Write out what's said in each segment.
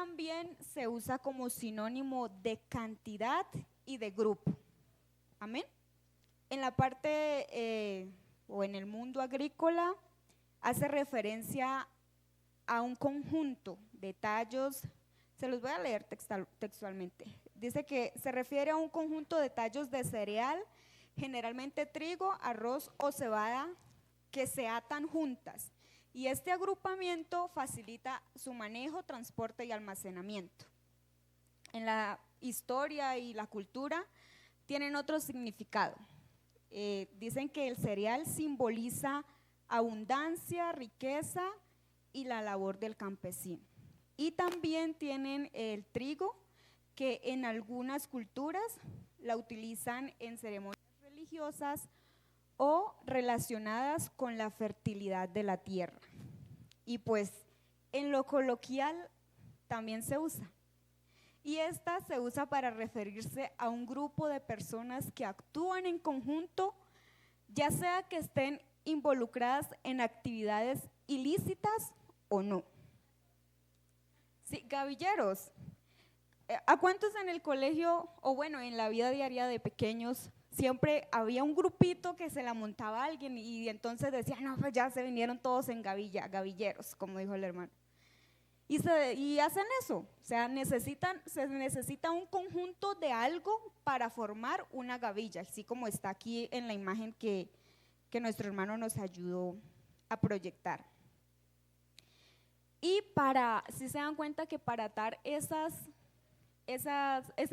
también se usa como sinónimo de cantidad y de grupo. Amén. En la parte o en el mundo agrícola hace referencia a un conjunto de tallos, se los voy a leer textualmente. Dice que se refiere a un conjunto de tallos de cereal, generalmente trigo, arroz o cebada, que se atan juntas, y este agrupamiento facilita su manejo, transporte y almacenamiento. En la historia y la cultura tienen otro significado. Dicen que el cereal simboliza abundancia, riqueza y la labor del campesino. Y también tienen el trigo, que en algunas culturas la utilizan en ceremonias religiosas o relacionadas con la fertilidad de la tierra. Y pues en lo coloquial también se usa. Y esta se usa para referirse a un grupo de personas que actúan en conjunto, ya sea que estén involucradas en actividades ilícitas o no. Sí, gavilleros. ¿A cuántos en el colegio, o bueno, en la vida diaria de pequeños, siempre había un grupito que se la montaba a alguien y entonces decían, no, pues ya se vinieron todos en gavilla, gavilleros, como dijo el hermano? Y hacen eso, o sea, se necesita un conjunto de algo para formar una gavilla, así como está aquí en la imagen que nuestro hermano nos ayudó a proyectar. Y si se dan cuenta que para atar ese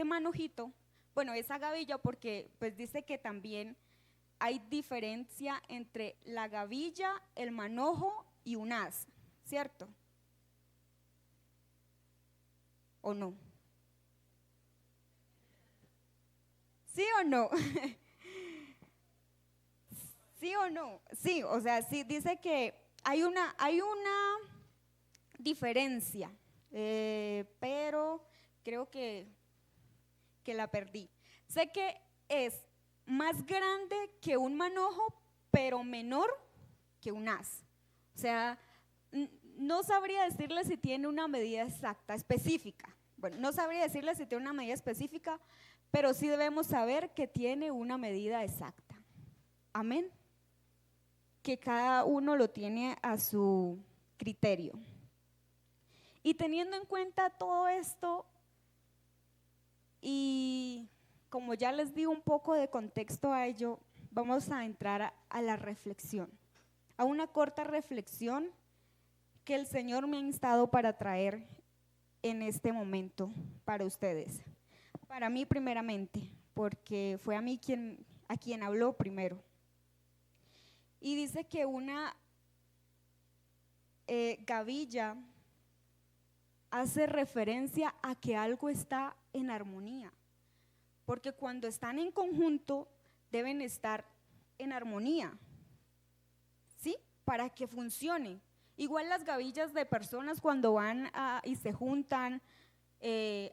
manojito, bueno, esa gavilla, porque pues dice que también hay diferencia entre la gavilla, el manojo y un haz, ¿cierto? ¿O no? ¿Sí o no? ¿Sí o no? Sí, o sea, sí, dice que hay una diferencia, pero creo que la perdí. Sé que es más grande que un manojo, pero menor que un haz. O sea, no sabría decirle si tiene una medida exacta, específica. Bueno, no sabría decirle si tiene una medida específica, pero sí debemos saber que tiene una medida exacta. Amén. Que cada uno lo tiene a su criterio. Y teniendo en cuenta todo esto, y como ya les di un poco de contexto a ello, vamos a entrar a la reflexión, a una corta reflexión que el Señor me ha instado para traer en este momento para ustedes. Para mí primeramente, porque fue a quien habló primero. Y dice que una gavilla hace referencia a que algo está en armonía, porque cuando están en conjunto deben estar en armonía, ¿sí? Para que funcione. Igual las gavillas de personas cuando van y se juntan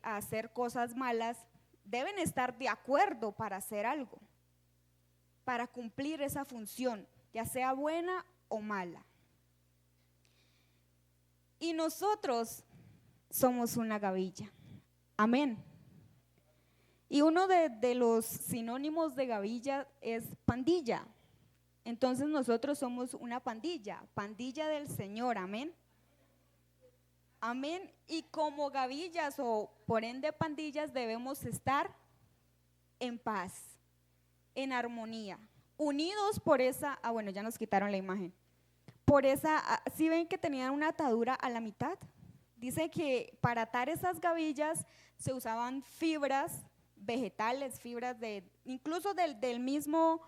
a hacer cosas malas, deben estar de acuerdo para hacer algo, para cumplir esa función, ya sea buena o mala. Y nosotros somos una gavilla. Amén. Y uno de los sinónimos de gavilla es pandilla. Entonces nosotros somos una pandilla, pandilla del Señor, amén. Amén. Y como gavillas o por ende pandillas debemos estar en paz, en armonía, unidos por esa, bueno, ya nos quitaron la imagen. Por esa, ¿sí ven que tenían una atadura a la mitad? Dice que para atar esas gavillas se usaban fibras vegetales, fibras incluso del mismo,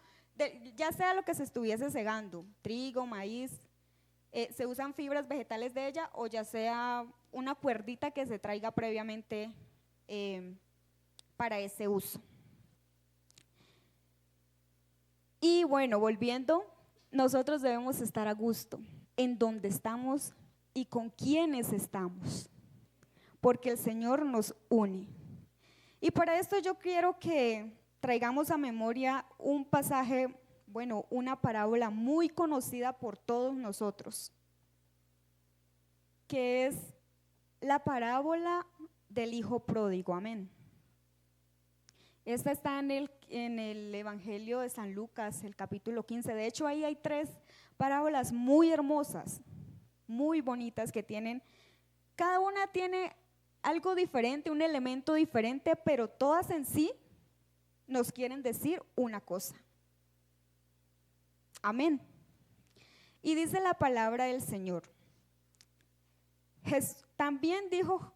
ya sea lo que se estuviese segando, trigo, maíz, se usan fibras vegetales de ella o ya sea una cuerdita que se traiga previamente para ese uso. Y bueno, volviendo, nosotros debemos estar a gusto en donde estamos y con quienes estamos, porque el Señor nos une. Y para esto yo quiero que traigamos a memoria un pasaje, bueno, una parábola muy conocida por todos nosotros, que es la parábola del hijo pródigo, amén. Esta está en el Evangelio de San Lucas, el capítulo 15. De hecho, ahí hay 3 parábolas muy hermosas, muy bonitas que tienen, cada una tiene algo diferente, un elemento diferente, pero todas en sí nos quieren decir una cosa. Amén. Y dice la palabra del Señor. También dijo,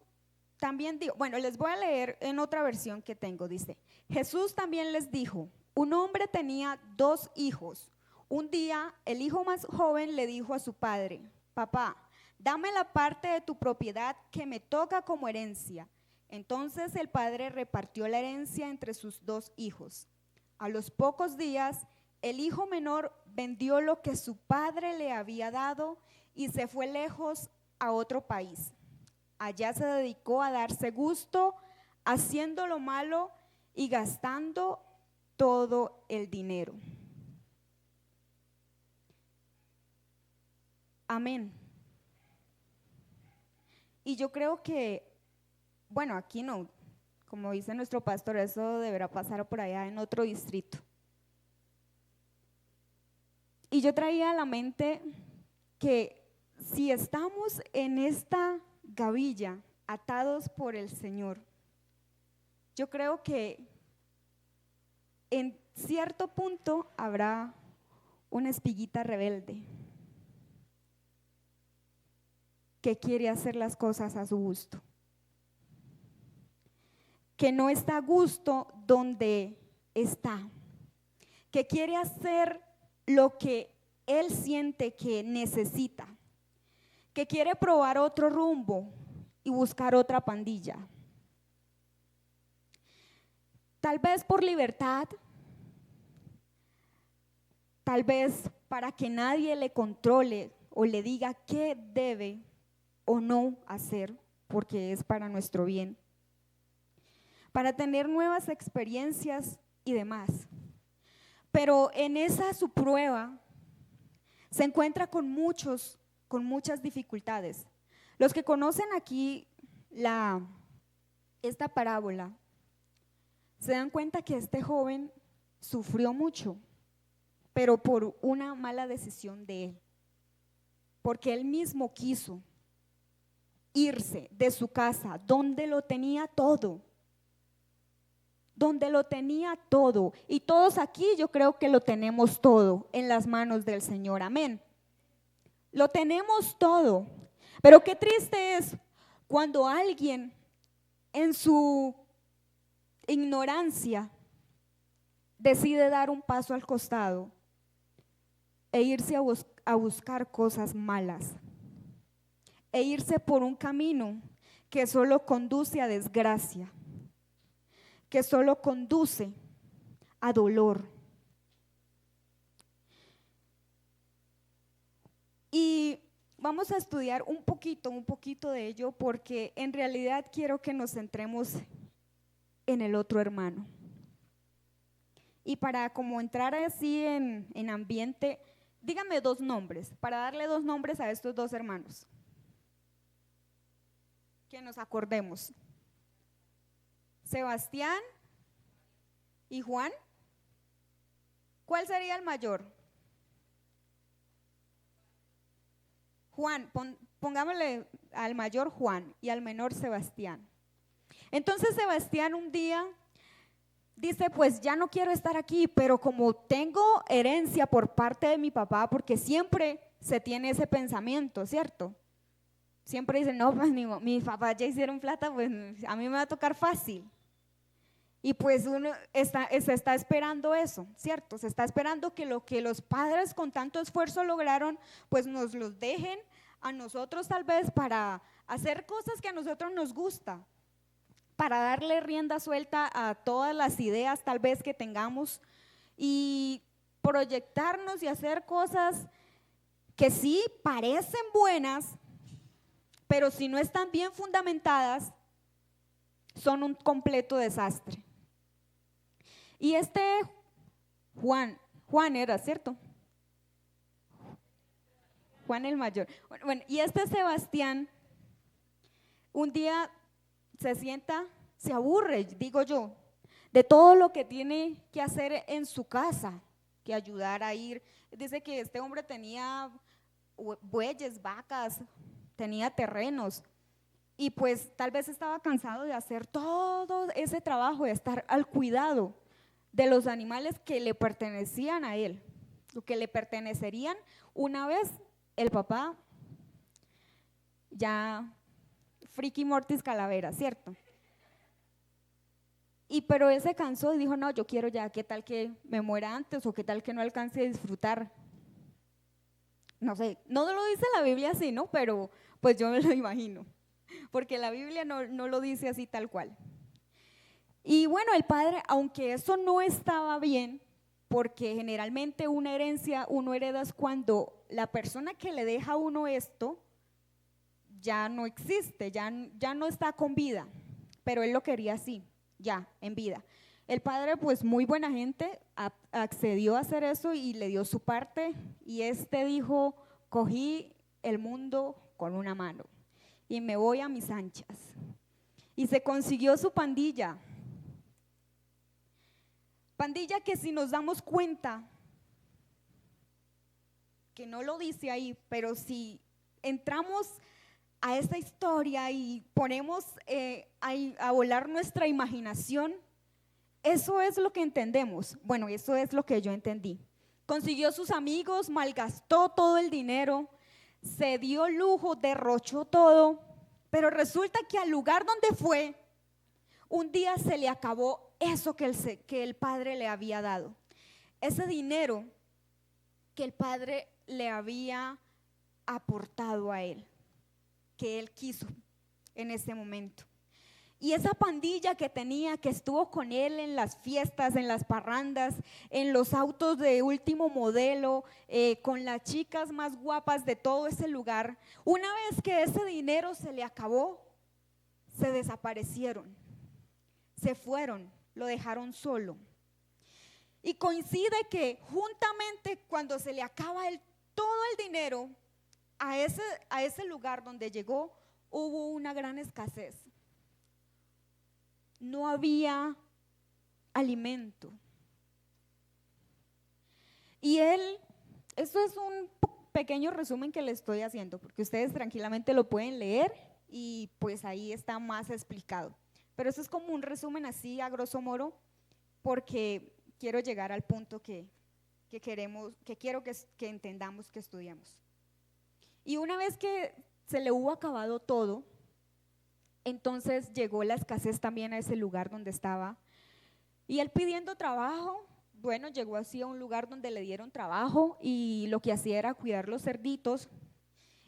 bueno, les voy a leer en otra versión que tengo, dice, Jesús también les dijo, un hombre tenía 2 hijos. Un día el hijo más joven le dijo a su padre, papá, dame la parte de tu propiedad que me toca como herencia. Entonces el padre repartió la herencia entre sus 2 hijos. A los pocos días, el hijo menor vendió lo que su padre le había dado y se fue lejos a otro país. Allá se dedicó a darse gusto, haciendo lo malo y gastando todo el dinero. Amén. Y yo creo que, bueno, aquí no, como dice nuestro pastor, eso deberá pasar por allá en otro distrito. Y yo traía a la mente que si estamos en esta gavilla, atados por el Señor, yo creo que en cierto punto habrá una espiguita rebelde que quiere hacer las cosas a su gusto, que no está a gusto donde está, que quiere hacer lo que él siente que necesita, que quiere probar otro rumbo y buscar otra pandilla. Tal vez por libertad, tal vez para que nadie le controle o le diga qué debe o no hacer, porque es para nuestro bien, para tener nuevas experiencias y demás. Pero en esa su prueba se encuentra con muchas dificultades. Los que conocen aquí esta parábola se dan cuenta que este joven sufrió mucho, pero por una mala decisión de él, porque él mismo quiso irse de su casa donde lo tenía todo, y todos aquí yo creo que lo tenemos todo en las manos del Señor, amén. Lo tenemos todo, pero qué triste es cuando alguien en su ignorancia decide dar un paso al costado e irse a buscar cosas malas, e irse por un camino que solo conduce a desgracia, que solo conduce a dolor. Y vamos a estudiar un poquito de ello, porque en realidad quiero que nos centremos en el otro hermano. Y para como entrar así en ambiente, díganme 2 nombres, para darle 2 nombres a estos 2 hermanos, que nos acordemos. Sebastián y Juan. ¿Cuál sería el mayor? Juan, pongámosle al mayor Juan y al menor Sebastián. Entonces Sebastián un día dice, pues ya no quiero estar aquí, pero como tengo herencia por parte de mi papá, porque siempre se tiene ese pensamiento, ¿cierto? Siempre dicen, no, pues mi papá ya hicieron plata, pues a mí me va a tocar fácil. Y pues uno se está esperando eso, ¿cierto? Se está esperando que lo que los padres con tanto esfuerzo lograron, pues nos los dejen a nosotros tal vez para hacer cosas que a nosotros nos gusta, para darle rienda suelta a todas las ideas tal vez que tengamos y proyectarnos y hacer cosas que sí parecen buenas, pero si no están bien fundamentadas, son un completo desastre. Y Juan era, ¿cierto? Juan el mayor. Bueno, y Sebastián un día se sienta, se aburre, digo yo, de todo lo que tiene que hacer en su casa, que ayudar a ir. Dice que este hombre tenía bueyes, vacas, tenía terrenos y pues tal vez estaba cansado de hacer todo ese trabajo, de estar al cuidado de los animales que le pertenecían a él, o que le pertenecerían una vez el papá ya friki mortis calavera, ¿cierto? Y pero él se cansó y dijo, no, yo quiero ya, ¿qué tal que me muera antes o qué tal que no alcance a disfrutar? No sé, no lo dice la Biblia así, ¿no? Pero pues yo me lo imagino, porque la Biblia no lo dice así tal cual. Y bueno, el padre, aunque eso no estaba bien, porque generalmente una herencia uno hereda es cuando la persona que le deja a uno esto ya no existe, ya no está con vida, pero él lo quería así, ya, en vida. El padre, pues muy buena gente, accedió a hacer eso y le dio su parte, y este dijo, cogí el mundo con una mano y me voy a mis anchas. Y se consiguió su pandilla. Pandilla que si nos damos cuenta, que no lo dice ahí, pero si entramos a esta historia y ponemos a volar nuestra imaginación, eso es lo que entendemos. Bueno, eso es lo que yo entendí. Consiguió sus amigos, malgastó todo el dinero, se dio lujo, derrochó todo, pero resulta que al lugar donde fue, un día se le acabó eso que el padre le había dado. Ese dinero que el padre le había aportado a él, que él quiso en ese momento. Y esa pandilla que tenía, que estuvo con él en las fiestas, en las parrandas, en los autos de último modelo, con las chicas más guapas de todo ese lugar, una vez que ese dinero se le acabó, se desaparecieron, se fueron, lo dejaron solo. Y coincide que juntamente cuando se le acaba todo el dinero, a ese lugar donde llegó, hubo una gran escasez. No había alimento. Y esto es un pequeño resumen que le estoy haciendo, porque ustedes tranquilamente lo pueden leer y pues ahí está más explicado. Pero eso es como un resumen así a grosso modo, porque quiero llegar al punto que quiero que entendamos, que estudiamos. Y una vez que se le hubo acabado todo, entonces llegó la escasez también a ese lugar donde estaba. Y él pidiendo trabajo, bueno, llegó así a un lugar donde le dieron trabajo y lo que hacía era cuidar los cerditos.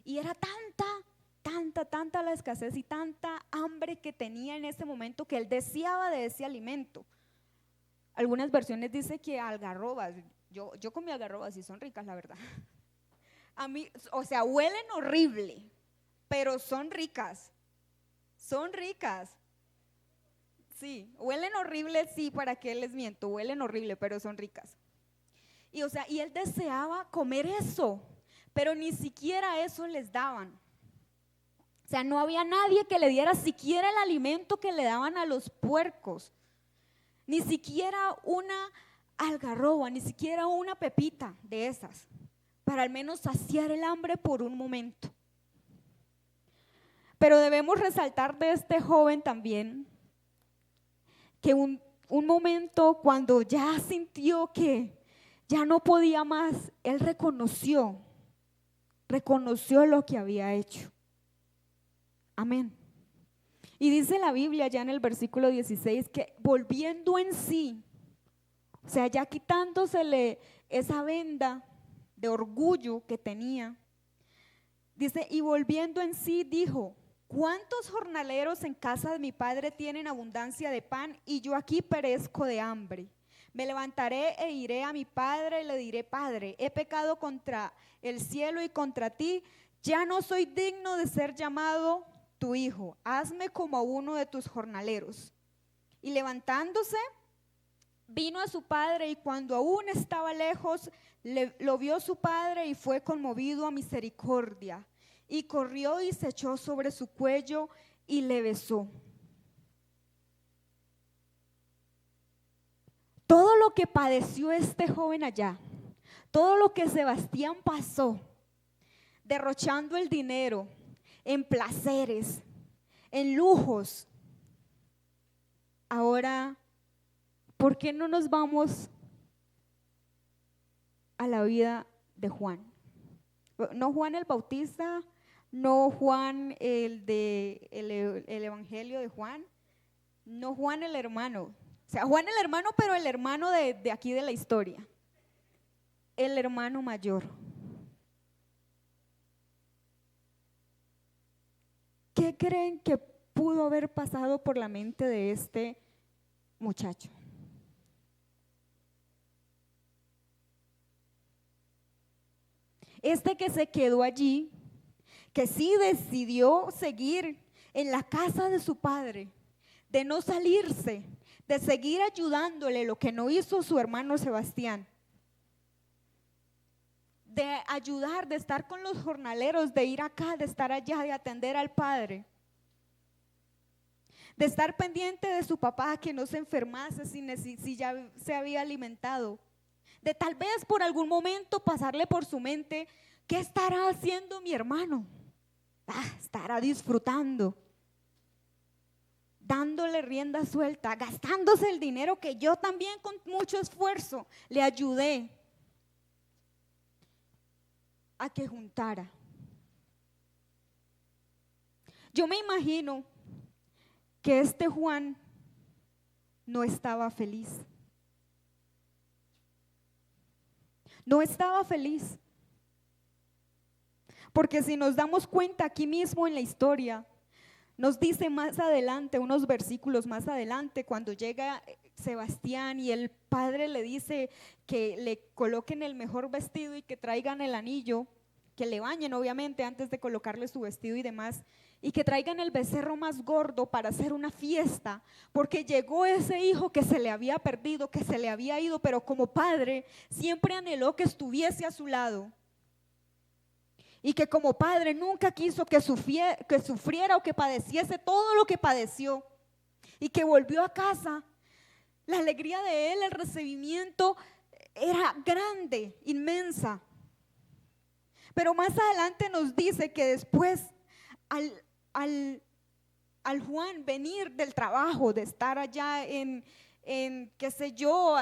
Y era tanta la escasez y tanta hambre que tenía en ese momento que él deseaba de ese alimento. Algunas versiones dicen que algarrobas. Yo comí algarrobas y son ricas, la verdad. A mí, o sea, huelen horrible, pero son ricas. Son ricas. Sí, huelen horrible, sí, ¿para qué les miento? Huelen horrible, pero son ricas. Y o sea, y él deseaba comer eso, pero ni siquiera eso les daban. O sea, no había nadie que le diera siquiera el alimento que le daban a los puercos. Ni siquiera una algarroba, ni siquiera una pepita de esas, para al menos saciar el hambre por un momento. Pero debemos resaltar de este joven también que un momento cuando ya sintió que ya no podía más, él reconoció lo que había hecho. Amén. Y dice la Biblia ya en el versículo 16 que volviendo en sí, o sea, ya quitándosele esa venda de orgullo que tenía, dice, y volviendo en sí dijo, ¿cuántos jornaleros en casa de mi padre tienen abundancia de pan y yo aquí perezco de hambre? Me levantaré e iré a mi padre y le diré, Padre, he pecado contra el cielo y contra ti, ya no soy digno de ser llamado tu hijo, hazme como a uno de tus jornaleros. Y levantándose, vino a su padre y cuando aún estaba lejos, lo vio su padre y fue conmovido a misericordia. Y corrió y se echó sobre su cuello y le besó. Todo lo que padeció este joven allá, todo lo que Sebastián pasó, derrochando el dinero en placeres, en lujos. Ahora, ¿por qué no nos vamos a la vida de Juan? No Juan el Bautista, no Juan el Evangelio de Juan, no Juan el hermano. O sea, Juan el hermano, pero el hermano de aquí de la historia. El hermano mayor. ¿Qué creen que pudo haber pasado por la mente de este muchacho? Este que se quedó allí, que sí decidió seguir en la casa de su padre, de no salirse, de seguir ayudándole, lo que no hizo su hermano Sebastián, de ayudar, de estar con los jornaleros, de ir acá, de estar allá, de atender al padre, de estar pendiente de su papá, que no se enfermase si ya se había alimentado, de tal vez por algún momento pasarle por su mente: ¿qué estará haciendo mi hermano? Estará disfrutando, dándole rienda suelta, gastándose el dinero que yo también con mucho esfuerzo le ayudé a que juntara. Yo me imagino que este Juan no estaba feliz. No estaba feliz. Porque si nos damos cuenta aquí mismo en la historia, nos dice más adelante, unos versículos más adelante, cuando llega Sebastián y el padre le dice que le coloquen el mejor vestido y que traigan el anillo, que le bañen obviamente antes de colocarle su vestido y demás, y que traigan el becerro más gordo para hacer una fiesta, porque llegó ese hijo que se le había perdido, que se le había ido, pero como padre siempre anheló que estuviese a su lado. Y que como padre nunca quiso que sufriera o que padeciese todo lo que padeció. Y que volvió a casa, la alegría de él, el recibimiento era grande, inmensa. Pero más adelante nos dice que después al Juan venir del trabajo, de estar allá en qué sé yo,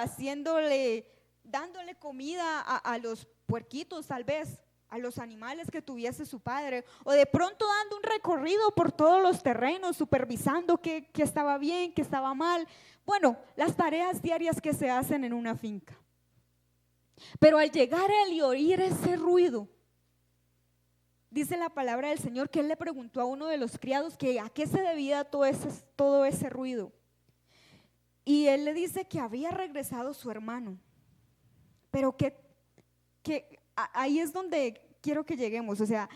dándole comida a los puerquitos tal vez, a los animales que tuviese su padre, o de pronto dando un recorrido por todos los terrenos, supervisando que estaba bien, que estaba mal. Bueno, las tareas diarias que se hacen en una finca. Pero al llegar él y oír ese ruido, dice la palabra del Señor que él le preguntó a uno de los criados que a qué se debía todo ese ruido. Y él le dice que había regresado su hermano, pero que ahí es donde quiero que lleguemos. O sea,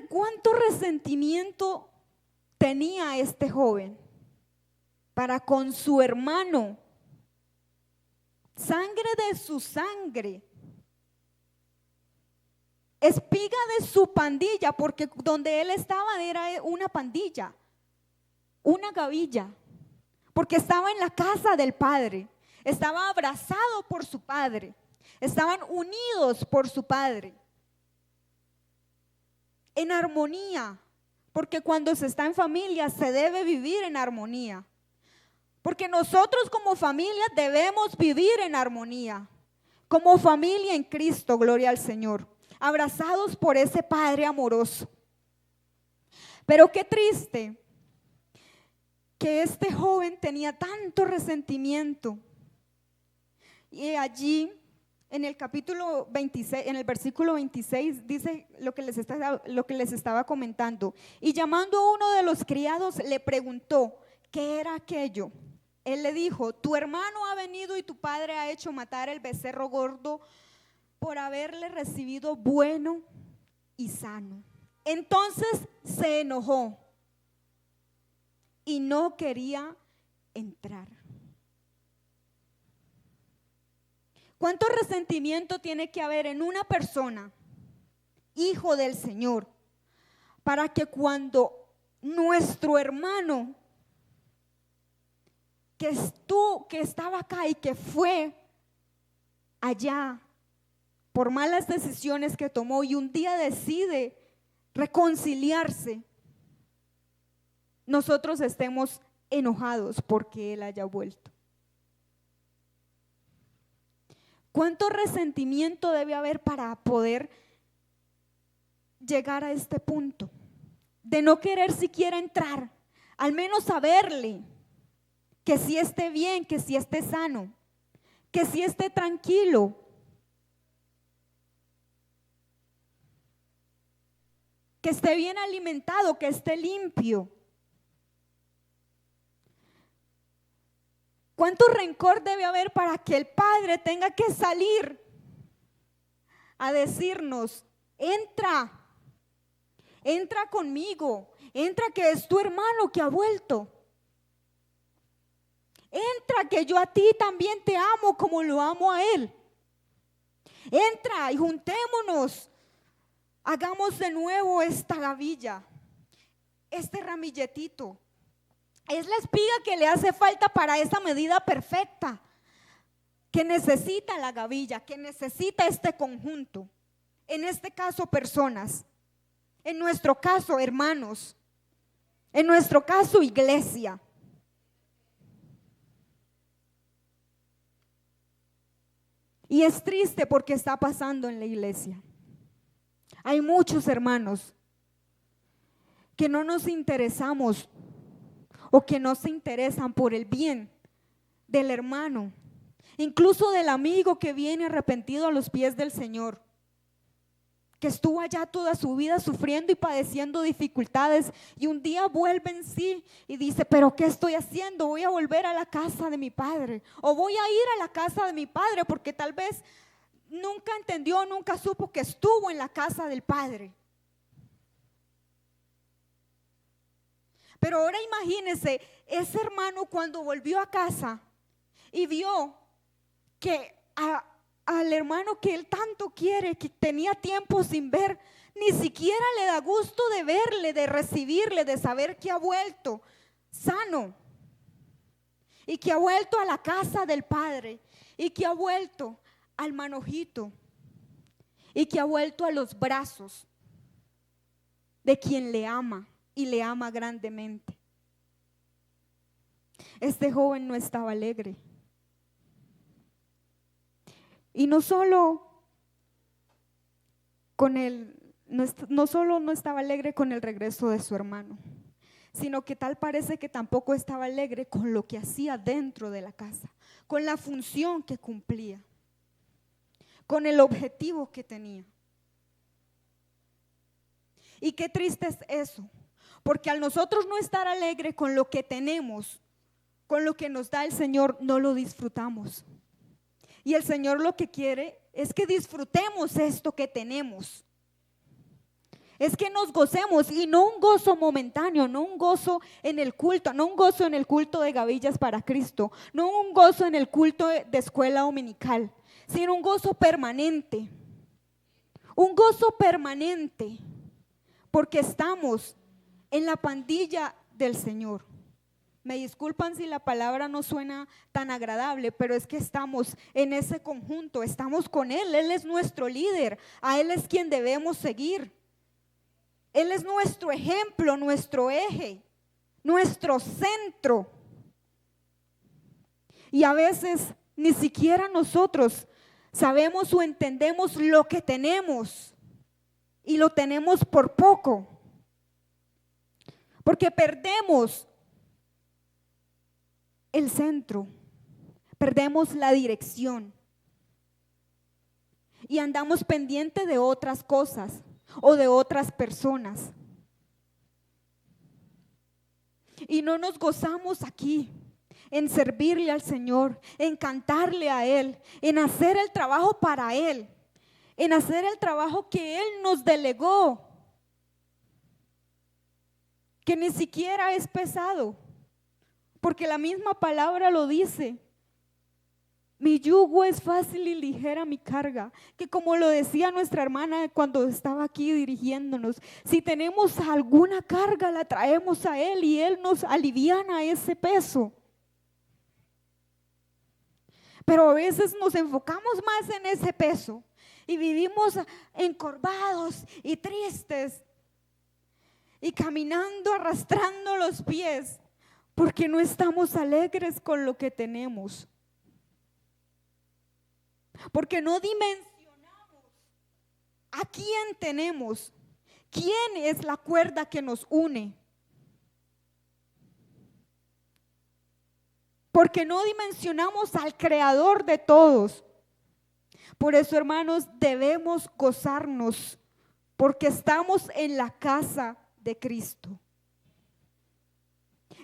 ¿cuánto resentimiento tenía este joven para con su hermano? Sangre de su sangre, espiga de su pandilla, porque donde él estaba era una pandilla, una gavilla, porque estaba en la casa del padre, estaba abrazado por su padre, estaban unidos por su padre, en armonía, porque cuando se está en familia se debe vivir en armonía, porque nosotros como familia debemos vivir en armonía, como familia en Cristo, gloria al Señor, abrazados por ese Padre amoroso. Pero qué triste que este joven tenía tanto resentimiento. Y allí en el capítulo 26, en el versículo 26 dice lo que les estaba comentando. Y llamando a uno de los criados le preguntó, ¿qué era aquello? Él le dijo, tu hermano ha venido y tu padre ha hecho matar el becerro gordo por haberle recibido bueno y sano. Entonces se enojó y no quería entrar. ¿Cuánto resentimiento tiene que haber en una persona, hijo del Señor, para que cuando nuestro hermano que estaba acá y que fue allá por malas decisiones que tomó y un día decide reconciliarse, nosotros estemos enojados porque él haya vuelto? ¿Cuánto resentimiento debe haber para poder llegar a este punto? De no querer siquiera entrar, al menos saberle que sí esté bien, que sí esté sano, que sí esté tranquilo. Que esté bien alimentado, que esté limpio. ¿Cuánto rencor debe haber para que el Padre tenga que salir a decirnos: entra, entra conmigo, entra que es tu hermano que ha vuelto? Entra que yo a ti también te amo como lo amo a él. Entra y juntémonos, hagamos de nuevo esta gavilla, este ramilletito. Es la espiga que le hace falta para esa medida perfecta, que necesita la gavilla, que necesita este conjunto. En este caso, personas. En nuestro caso, hermanos. En nuestro caso, iglesia. Y es triste porque está pasando en la iglesia. Hay muchos hermanos que no nos interesamos o que no se interesan por el bien del hermano, incluso del amigo que viene arrepentido a los pies del Señor, que estuvo allá toda su vida sufriendo y padeciendo dificultades y un día vuelve en sí y dice: pero ¿qué estoy haciendo? Voy a volver a la casa de mi padre, o voy a ir a la casa de mi padre, porque tal vez nunca entendió, nunca supo que estuvo en la casa del Padre. Pero ahora imagínese ese hermano cuando volvió a casa y vio que al hermano que él tanto quiere, que tenía tiempo sin ver, ni siquiera le da gusto de verle, de recibirle, de saber que ha vuelto sano y que ha vuelto a la casa del Padre y que ha vuelto al manojito y que ha vuelto a los brazos de quien le ama y le ama grandemente. Este joven no estaba alegre. Y no solo no estaba alegre con el regreso de su hermano, sino que tal parece que tampoco estaba alegre con lo que hacía dentro de la casa, con la función que cumplía, con el objetivo que tenía. Y qué triste es eso, porque al nosotros no estar alegre con lo que tenemos, con lo que nos da el Señor, no lo disfrutamos. Y el Señor lo que quiere es que disfrutemos esto que tenemos. Es que nos gocemos, y no un gozo momentáneo, no un gozo en el culto, no un gozo en el culto de Gavillas para Cristo, no un gozo en el culto de escuela dominical, sino un gozo permanente. Un gozo permanente, porque estamos en la pandilla del Señor. Me disculpan si la palabra no suena tan agradable, pero es que estamos en ese conjunto, estamos con Él. Él es nuestro líder, a Él es quien debemos seguir. Él es nuestro ejemplo, nuestro eje, nuestro centro. Y a veces ni siquiera nosotros sabemos o entendemos lo que tenemos, y lo tenemos por poco, porque perdemos el centro, perdemos la dirección y andamos pendiente de otras cosas o de otras personas. Y no nos gozamos aquí en servirle al Señor, en cantarle a Él, en hacer el trabajo para Él, en hacer el trabajo que Él nos delegó, que ni siquiera es pesado, porque la misma palabra lo dice, Mi yugo es fácil y ligera mi carga, que como lo decía nuestra hermana cuando estaba aquí dirigiéndonos, si tenemos alguna carga la traemos a Él y Él nos aliviana ese peso. Pero a veces nos enfocamos más en ese peso y vivimos encorvados y tristes y caminando, arrastrando los pies, porque no estamos alegres con lo que tenemos. Porque no dimensionamos a quién tenemos, quién es la cuerda que nos une. Porque no dimensionamos al creador de todos. Por eso, hermanos, debemos gozarnos, porque estamos en la casa de Cristo.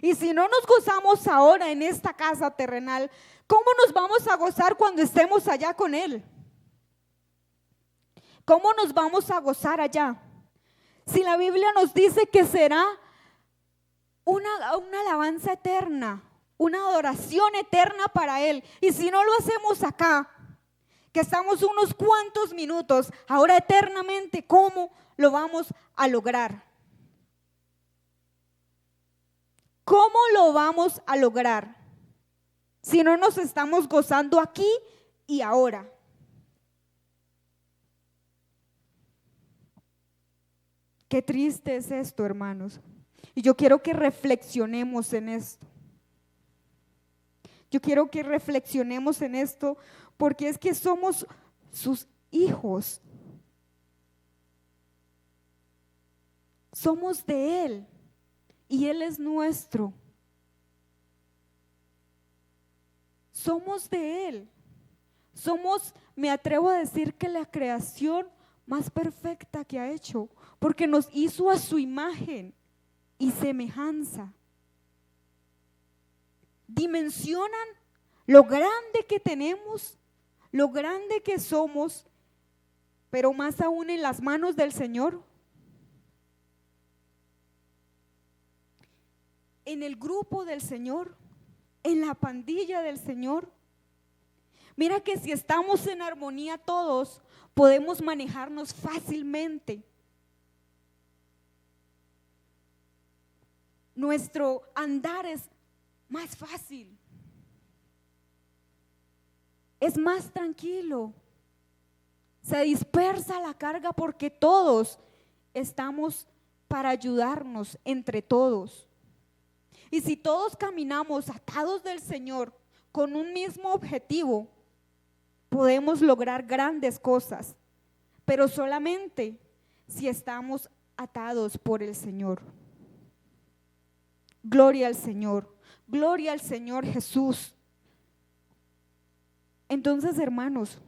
Y si no nos gozamos ahora en esta casa terrenal, ¿cómo nos vamos a gozar cuando estemos allá con Él? ¿Cómo nos vamos a gozar allá? Si la Biblia nos dice que será una alabanza eterna, una adoración eterna para Él. Y si no lo hacemos acá, que estamos unos cuantos minutos, ahora eternamente, ¿cómo lo vamos a lograr? ¿Cómo lo vamos a lograr si no nos estamos gozando aquí y ahora? Qué triste es esto, hermanos. Y yo quiero que reflexionemos en esto. Yo quiero que reflexionemos en esto, porque es que somos sus hijos. Somos de Él y Él es nuestro. Somos de Él. Somos, me atrevo a decir, que la creación más perfecta que ha hecho, porque nos hizo a su imagen y semejanza. Dimensionan lo grande que tenemos, lo grande que somos, pero más aún en las manos del Señor. En el grupo del Señor, en la pandilla del Señor. Mira que si estamos en armonía todos, podemos manejarnos fácilmente. Nuestro andar es más fácil. Es más tranquilo. Se dispersa la carga porque todos estamos para ayudarnos entre todos. Y si todos caminamos atados del Señor con un mismo objetivo, podemos lograr grandes cosas, pero solamente si estamos atados por el Señor. Gloria al Señor, gloria al Señor Jesús. Entonces, hermanos,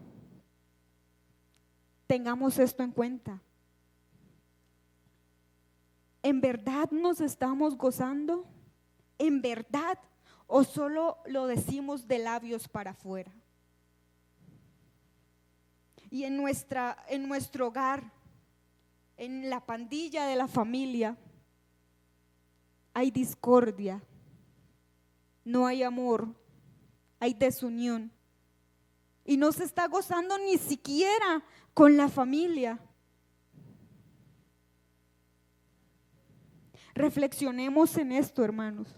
tengamos esto en cuenta. ¿En verdad nos estamos gozando? ¿En verdad? ¿O solo lo decimos de labios para afuera? Y en nuestro hogar, en la pandilla de la familia, hay discordia, no hay amor, hay desunión. Y no se está gozando ni siquiera con la familia. Reflexionemos en esto, hermanos.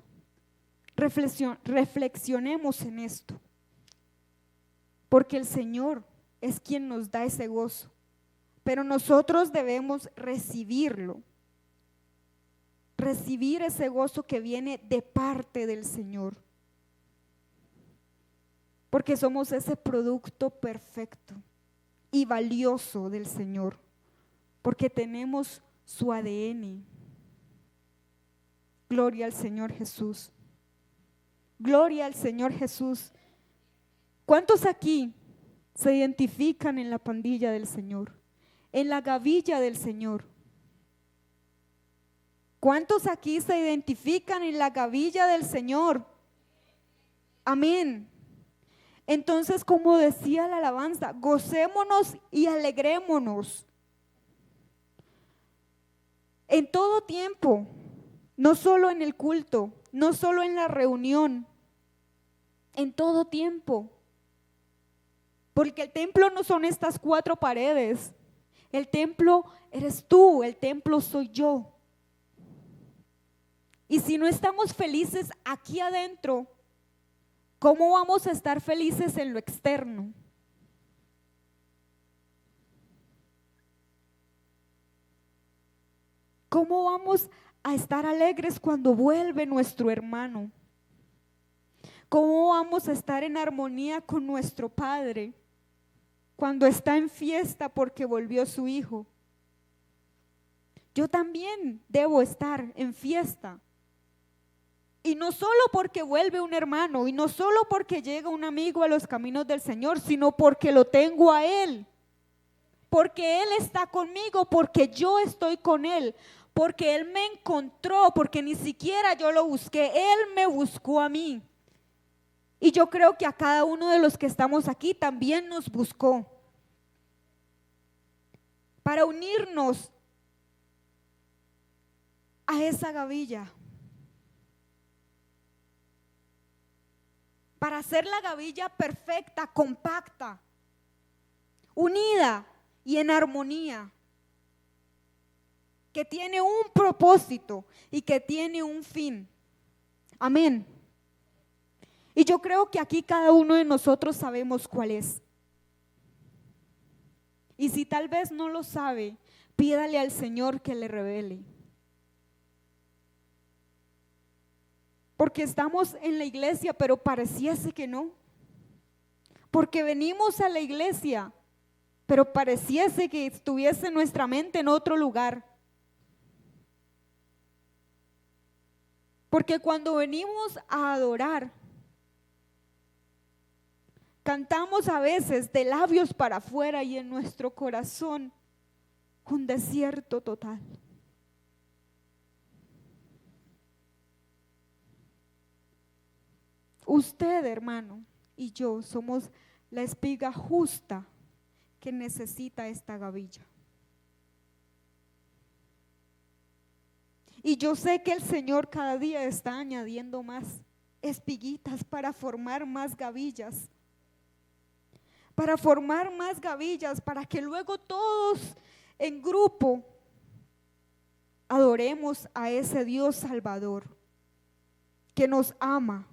Reflexionemos en esto. Porque el Señor es quien nos da ese gozo. Pero nosotros debemos recibirlo. Recibir ese gozo que viene de parte del Señor. Porque somos ese producto perfecto y valioso del Señor. Porque tenemos su ADN. Gloria al Señor Jesús. Gloria al Señor Jesús. ¿Cuántos aquí se identifican en la pandilla del Señor? En la gavilla del Señor. ¿Cuántos aquí se identifican en la gavilla del Señor? Amén. Entonces, como decía la alabanza, gocémonos y alegrémonos. En todo tiempo, no solo en el culto, no solo en la reunión, en todo tiempo. Porque el templo no son estas 4 paredes. El templo eres tú, el templo soy yo. Y si no estamos felices aquí adentro, ¿cómo vamos a estar felices en lo externo? ¿Cómo vamos a estar alegres cuando vuelve nuestro hermano? ¿Cómo vamos a estar en armonía con nuestro Padre cuando está en fiesta porque volvió su hijo? Yo también debo estar en fiesta. Y no solo porque vuelve un hermano, y no solo porque llega un amigo a los caminos del Señor, sino porque lo tengo a Él. Porque Él está conmigo, porque yo estoy con Él, porque Él me encontró, porque ni siquiera yo lo busqué, Él me buscó a mí. Y yo creo que a cada uno de los que estamos aquí también nos buscó para unirnos a esa gavilla, para hacer la gavilla perfecta, compacta, unida y en armonía, que tiene un propósito y que tiene un fin. Amén. Y yo creo que aquí cada uno de nosotros sabemos cuál es. Y si tal vez no lo sabe, pídale al Señor que le revele. Porque estamos en la iglesia, pero pareciese que no. Porque venimos a la iglesia, pero pareciese que estuviese nuestra mente en otro lugar. Porque cuando venimos a adorar, cantamos a veces de labios para afuera y en nuestro corazón un desierto total. Usted, hermano, y yo somos la espiga justa que necesita esta gavilla. Y yo sé que el Señor cada día está añadiendo más espiguitas para formar más gavillas. Para formar más gavillas, para que luego todos en grupo adoremos a ese Dios Salvador que nos ama,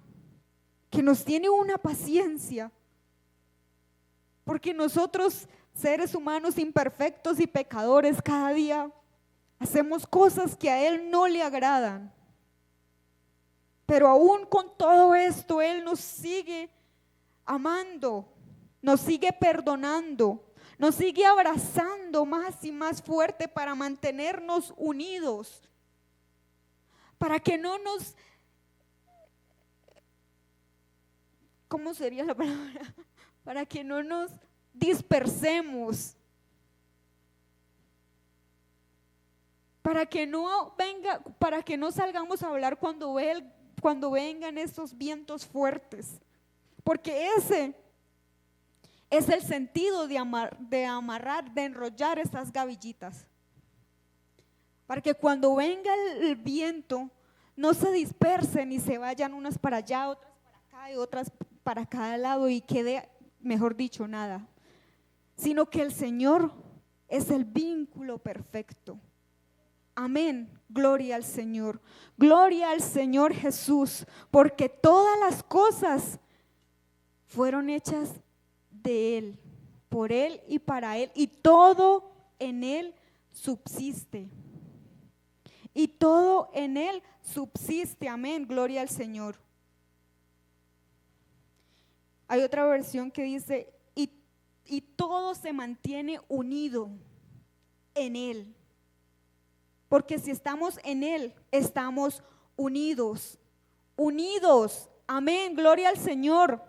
que nos tiene una paciencia, porque nosotros, seres humanos imperfectos y pecadores, cada día hacemos cosas que a Él no le agradan, pero aún con todo esto Él nos sigue amando, nos sigue perdonando, nos sigue abrazando más y más fuerte para mantenernos unidos, para que no nos, ¿cómo sería la palabra? Para que no nos dispersemos, para que no salgamos a hablar cuando vengan esos vientos fuertes, porque ese es el sentido de amarrar, de enrollar esas gavillitas, para que cuando venga el viento no se dispersen y se vayan unas para allá, otras para acá y otras para cada lado y quede, mejor dicho, nada, sino que el Señor es el vínculo perfecto. Amén, gloria al Señor Jesús, porque todas las cosas fueron hechas de Él, por Él y para Él, y todo en Él subsiste. Y todo en Él subsiste, amén, gloria al Señor. Hay otra versión que dice, y todo se mantiene unido en Él. Porque si estamos en Él, estamos unidos, amén, gloria al Señor.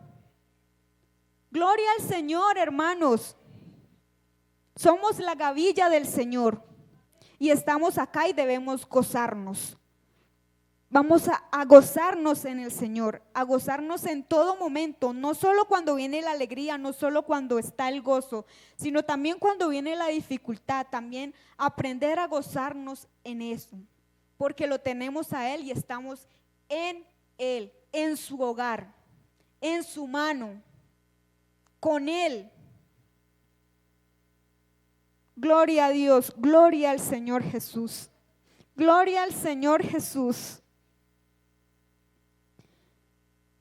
Gloria al Señor, hermanos. Somos la gavilla del Señor y estamos acá y debemos gozarnos. Vamos a gozarnos en el Señor, a gozarnos en todo momento, no solo cuando viene la alegría, no solo cuando está el gozo, sino también cuando viene la dificultad, también aprender a gozarnos en eso, porque lo tenemos a Él y estamos en Él, en su hogar, en su mano, con Él, Gloria a Dios, gloria al Señor Jesús. Gloria al Señor Jesús.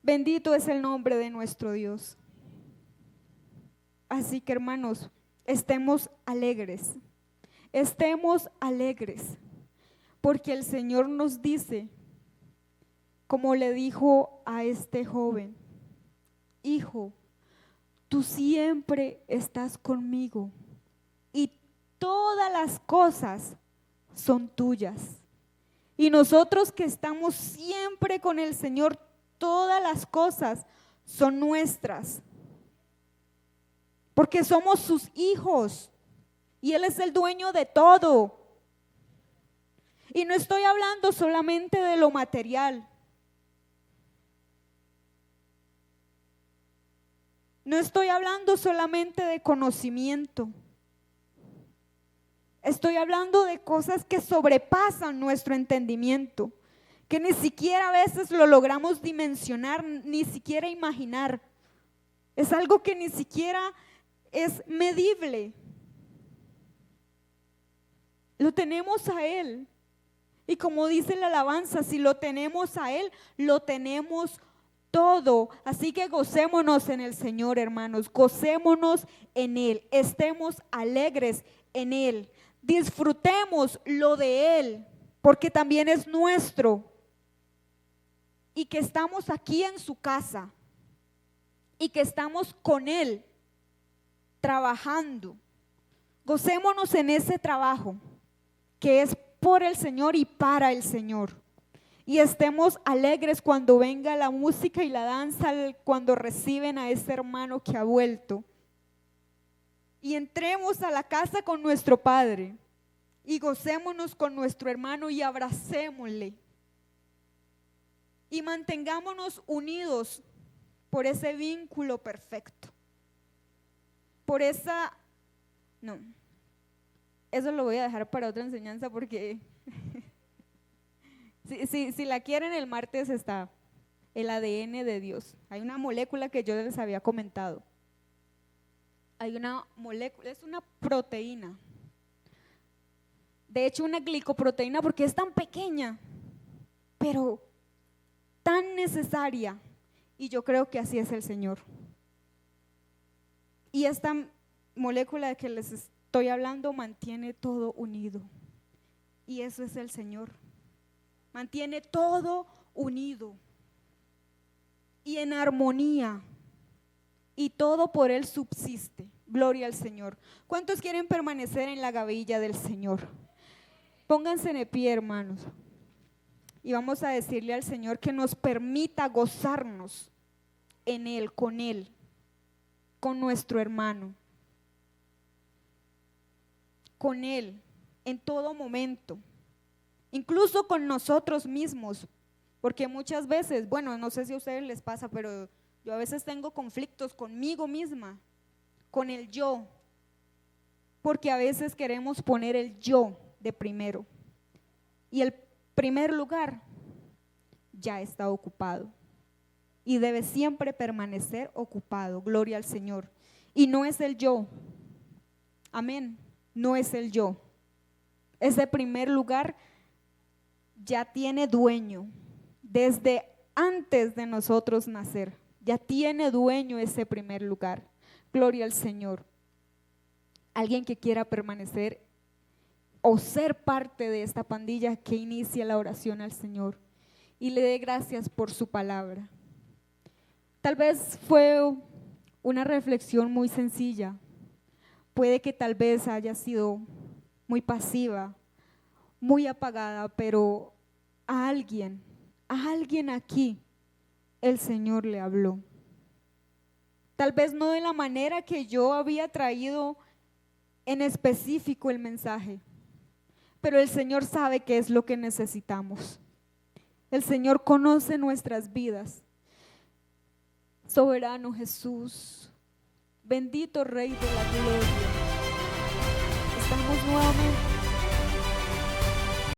Bendito es el nombre de nuestro Dios. Así que hermanos, estemos alegres, porque el Señor nos dice, como le dijo a este joven: hijo, tú siempre estás conmigo y todas las cosas son tuyas. Y nosotros que estamos siempre con el Señor, todas las cosas son nuestras, porque somos sus hijos y Él es el dueño de todo. Y no estoy hablando solamente de lo material. No estoy hablando solamente de conocimiento. Estoy hablando de cosas que sobrepasan nuestro entendimiento, que ni siquiera a veces lo logramos dimensionar, ni siquiera imaginar. Es algo que ni siquiera es medible. Lo tenemos a Él. Y como dice la alabanza, si lo tenemos a Él, lo tenemos todo. Así que gocémonos en el Señor, hermanos. Gocémonos en Él. Estemos alegres en Él. Disfrutemos lo de Él, porque también es nuestro. Y que estamos aquí en su casa. Y que estamos con Él, trabajando. Gocémonos en ese trabajo, que es por el Señor y para el Señor. Y estemos alegres cuando venga la música y la danza, cuando reciben a ese hermano que ha vuelto. Y entremos a la casa con nuestro Padre y gocémonos con nuestro hermano y abracémosle. Y mantengámonos unidos por ese vínculo perfecto. Por esa, no, eso lo voy a dejar para otra enseñanza porque si la quieren, el martes está el ADN de Dios. Hay una molécula que yo les había comentado. Hay una molécula, es una proteína. De hecho, una glicoproteína, porque es tan pequeña, pero tan necesaria. Y yo creo que así es el Señor. Y esta molécula de que les estoy hablando mantiene todo unido. Y eso es el Señor. Mantiene todo unido y en armonía. Y todo por Él subsiste. Gloria al Señor. ¿Cuántos quieren permanecer en la gavilla del Señor? Pónganse de pie, hermanos. Y vamos a decirle al Señor que nos permita gozarnos en Él, con nuestro hermano. Con Él, en todo momento. Incluso con nosotros mismos. Porque muchas veces, bueno, no sé si a ustedes les pasa, pero yo a veces tengo conflictos conmigo misma, con el yo, porque a veces queremos poner el yo de primero y el primer lugar ya está ocupado y debe siempre permanecer ocupado. Gloria al Señor. Y no es el yo, amén, no es el yo. Ese primer lugar ya tiene dueño desde antes de nosotros nacer. Ya tiene dueño ese primer lugar. Gloria al Señor. Alguien que quiera permanecer o ser parte de esta pandilla, que inicie la oración al Señor y le dé gracias por su palabra. Tal vez fue una reflexión muy sencilla. Puede que tal vez haya sido muy pasiva, muy apagada, pero a alguien aquí el Señor le habló. Tal vez no de la manera que yo había traído en específico el mensaje, pero el Señor sabe qué es lo que necesitamos. El Señor conoce nuestras vidas. Soberano Jesús, bendito Rey de la Gloria, estamos nuevamente